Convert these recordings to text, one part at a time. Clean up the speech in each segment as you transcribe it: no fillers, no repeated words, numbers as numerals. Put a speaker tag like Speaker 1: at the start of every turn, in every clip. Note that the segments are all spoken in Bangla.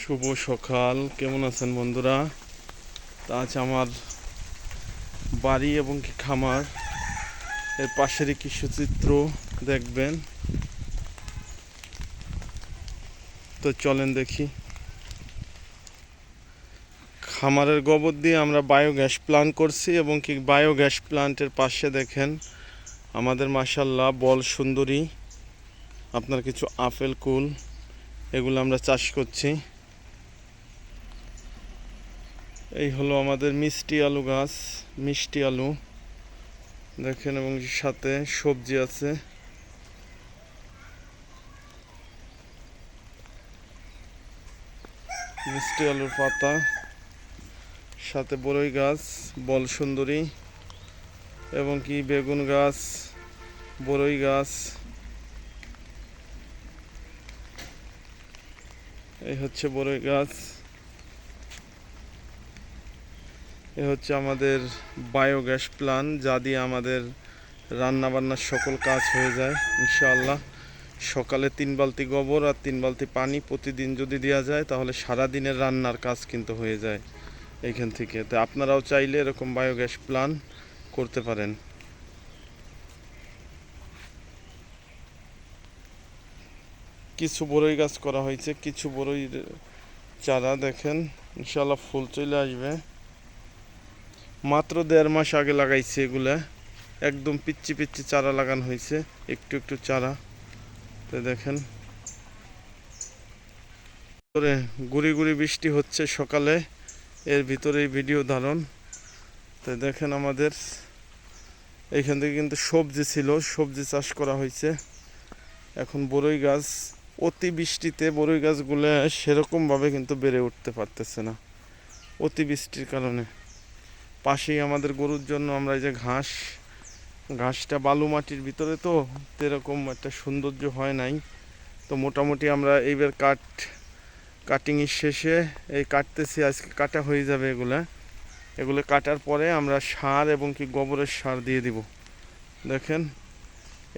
Speaker 1: শুভ সকাল, কেমন আছেন বন্ধুরা? তা আজ আমার বাড়ি এবং কি খামার এর পাশেরই কিছু চিত্র দেখবেন। তো চলেন দেখি। খামারের গোবর দিয়ে আমরা বায়োগ্যাস প্ল্যান্ট করছি এবং কি বায়োগ্যাস প্ল্যান্টের পাশে দেখেন আমাদের মাশাআল্লাহ বল সুন্দরী, আপনার কিছু আপেল কুল এগুলো আমরা চাষ করছি। এই হলো আমাদের মিষ্টি আলু গাছ, মিষ্টি আলু দেখেন, এবং সাথে সবজি আছে। মিষ্টি আলুর পাতা, সাথে বড়ই গাছ, বল সুন্দরী এবং কি বেগুন গাছ, বড়ই গাছ। এই হচ্ছে বড়ই গাছ। এ হচ্ছে আমাদের বায়োগ্যাস প্ল্যান্ট, যা দিয়ে আমাদের রান্না বান্নার সকল কাজ হয়ে যায় ইনশাআল্লাহ। সকালে 3 বালতি গোবর আর 3 বালতি পানি প্রতিদিন যদি দেওয়া যায় তাহলে সারা দিনের রান্নার কাজ কিন্তু হয়ে যায় এইখান থেকে। তো আপনারাও চাইলে এরকম বায়োগ্যাস প্ল্যান্ট করতে পারেন। কিছু বড়ই গাছ করা হয়েছে, কিছু বড়ই চারা দেখেন ইনশাআল্লাহ ফুল চলে আসবে। মাত্র 1.5 মাস আগে লাগাইছে এগুলা, একদম পিচ্ছি পিচ্ছি চারা লাগানো হয়েছে, একটু একটু চারা। তো দেখেন গুড়ি গুড়ি বৃষ্টি হচ্ছে সকালে, এর ভিতরেই ভিডিও ধারণ। তো দেখেন আমাদের এইখান থেকে কিন্তু সবজি ছিল, সবজি চাষ করা হয়েছে। এখন বড়ই গাছ, অতি বৃষ্টিতে বড়ই গাছগুলো সেরকমভাবে কিন্তু বেড়ে উঠতে পারতেছে না অতি বৃষ্টির কারণে। পাশেই আমাদের গরুর জন্য আমরা এই যে ঘাসটা বালু মাটির ভিতরে, তো এরকম একটা সৌন্দর্য হয় নাই। তো মোটামুটি আমরা এইবার কাটিংয়ের শেষে এই কাটতেছি, আজকে কাটা হয়ে যাবে এগুলো কাটার পরে আমরা সার এবং কি গোবরের সার দিয়ে দিব। দেখেন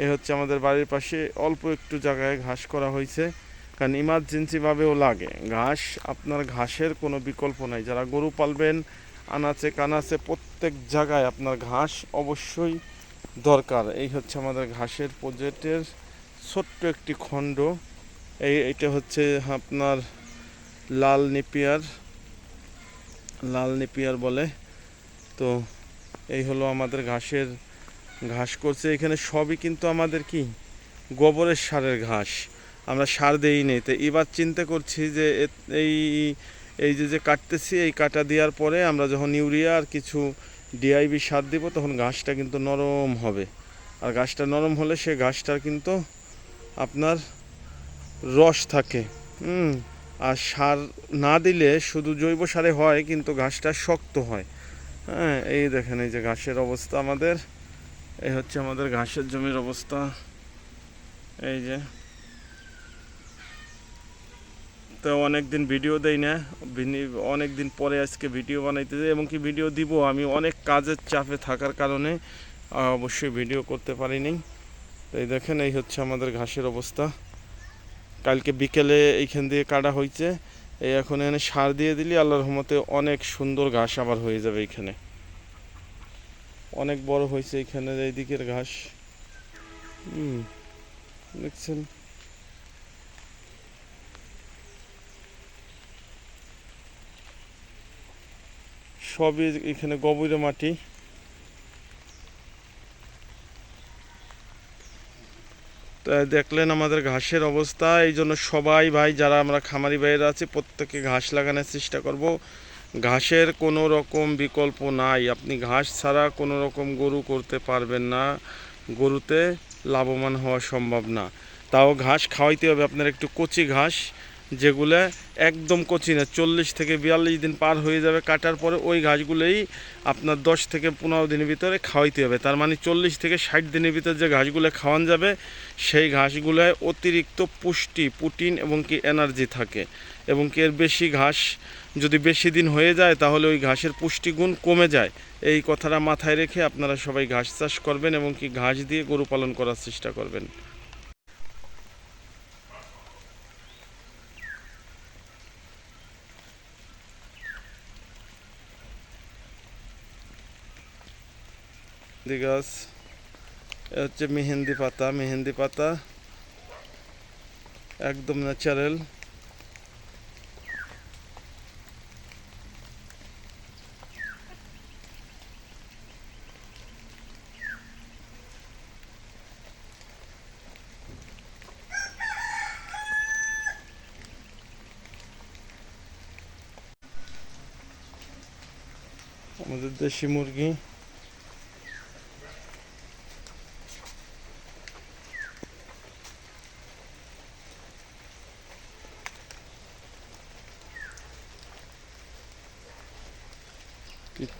Speaker 1: এ হচ্ছে আমাদের বাড়ির পাশে অল্প একটু জায়গায় ঘাস করা হয়েছে, কারণ ইমার্জেন্সিভাবেও লাগে ঘাস। আপনার ঘাসের কোনো বিকল্প নাই, যারা গরু পালবেন আনাচে কানাচে প্রত্যেক জায়গায় আপনার ঘাস অবশ্যই দরকার। এই হচ্ছে আমাদের ঘাসের প্রজেক্টের ছোট্ট একটি খণ্ড। এইটা হচ্ছে আপনার লাল নেপিয়ার বলে। তো এই হলো আমাদের ঘাস করছে এখানে, সবই কিন্তু আমাদের কি গোবরের সারের ঘাস, আমরা সার দেই নেই। তো এবার চিন্তা করছি যে এই এই যে কাটতেছি, এই কাটা দেওয়ার পরে আমরা যখন ইউরিয়া আর কিছু ডিআইবি সার দিব তখন ঘাসটা কিন্তু নরম হবে। আর ঘাসটা নরম হলে সে ঘাসটার কিন্তু আপনার রস থাকে। আর সার না দিলে শুধু জৈব সারে হয় কিন্তু ঘাসটা শক্ত হয়। হ্যাঁ, এই দেখেন এই যে ঘাসের অবস্থা আমাদের, এই হচ্ছে আমাদের ঘাসের জমির অবস্থা। এই যে, তো অনেক দিন ভিডিও দেই না, অনেক দিন পরে আজকে ভিডিও বানাইতেছে এবং কি ভিডিও দিব। আমি অনেক কাজের চাপে থাকার কারণে অবশ্যই ভিডিও করতে পারিনি। তো এই দেখেন এই হচ্ছে আমাদের ঘাসের অবস্থা। কালকে বিকেলে এইখান দিয়ে কাটা হয়েছে। এই এখন এখানে সার দিয়ে দিলে আল্লাহর রহমতে অনেক সুন্দর ঘাস আবার হয়ে যাবে। এখানে অনেক বড় হয়েছে এখানে এই দিকের ঘাস, দেখছেন। সবই এখানে গভীর মাটি। তো দেখলেন আমাদের ঘাসের অবস্থা। এই জন্য সবাই ভাই, যারা আমরা খামারি ভাইয়েরা আছি, প্রত্যেকে ঘাস লাগানোর চেষ্টা করব। ঘাসের কোনো রকম বিকল্প নাই, আপনি ঘাস ছাড়া কোনো রকম গরু করতে পারবেন না, গরুতে লাভবান হওয়া সম্ভব না। তাও ঘাস খাওয়াইতে হবে আপনার একটু কচি ঘাস, যেগুলো একদম কচি না, 40 থেকে 42 দিন পার হয়ে যাবে কাটার পরে ওই ঘাসগুলোই আপনার 10 থেকে 15 দিনের ভিতরে খাওয়াইতে হবে। তার মানে 40 থেকে 60 দিনের ভিতরে যে ঘাসগুলো খাওয়ানো যাবে সেই ঘাসগুলোয় অতিরিক্ত পুষ্টি, প্রোটিন এবং কি এনার্জি থাকে। এবং কি এর বেশি ঘাস যদি বেশি দিন হয়ে যায় তাহলে ওই ঘাসের পুষ্টিগুণ কমে যায়। এই কথাটা মাথায় রেখে আপনারা সবাই ঘাস চাষ করবেন এবং কি ঘাস দিয়ে গরু পালন করার চেষ্টা করবেন। গাছ, এ হচ্ছে মেহেন্দি পাতা একদম ন্যাচারাল। আমাদের দেশি মুরগি,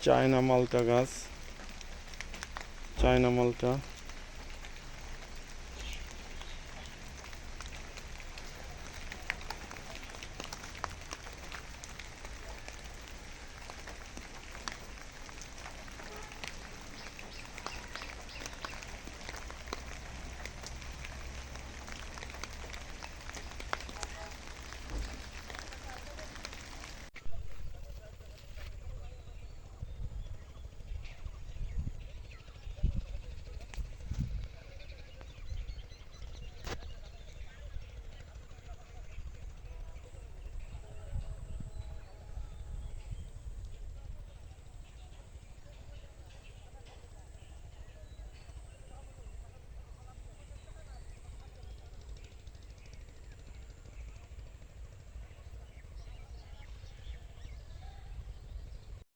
Speaker 1: চায়না মালটা গাছ, চায়না মালটা।